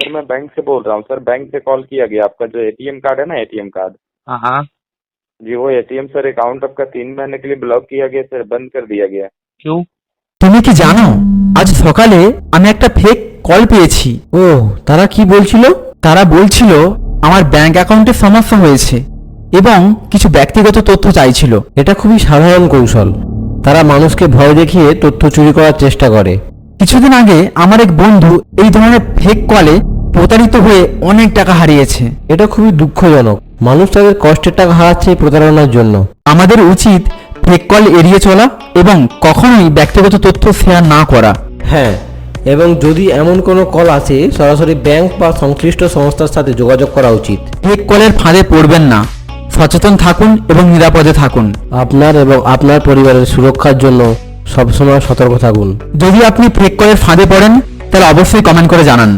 Sir मैं bank से बोल रहा हूँ सर। बैंक से कॉल किया गया, आपका जो एटीएम कार्ड है ना, एटीएम कार्ड। हाँ जी वो एटीएम सर अकाउंट आपका 3 महीने के लिए ब्लॉक किया गया सर, बंद कर दिया गया। क्यों? তুমি কি জানো আজ সকালে আমি একটা ফেক কল পেয়েছি। ও, তারা কি বলছিল? তারা বলছিল আমার ব্যাংক অ্যাকাউন্টে সমস্যা হয়েছে এবং কিছু ব্যক্তিগত তথ্য চাইছিল। এটা খুবই সাধারণ কৌশল। তারা মানুষকে ভয় দেখিয়ে তথ্য চুরি করার চেষ্টা করে। কিছুদিন আগে আমার এক বন্ধু এই ধরনের ফেক কলে প্রতারিত হয়ে অনেক টাকা হারিয়েছে। এটা খুবই দুঃখজনক। মানুষ তাদের কষ্টের টাকা হারাচ্ছে এই প্রতারণার জন্য। আমাদের উচিত ফেক কল এড়িয়ে চলা এবং কখনোই ব্যক্তিগত তথ্য শেয়ার না করা। হ্যাঁ, এবং যদি এমন কোনো কল আসে সরাসরি ব্যাংক বা সংশ্লিষ্ট সংস্থার সাথে যোগাযোগ করা উচিত। ফেক কলের ফাঁদে পড়বেন না, সচেতন থাকুন এবং নিরাপদে থাকুন। আপনার এবং আপনার পরিবারের সুরক্ষার জন্য সবসময় সতর্ক থাকুন। যদি আপনি ফেক কলের ফাঁদে পড়েন তাহলে অবশ্যই কমেন্ট করে জানান।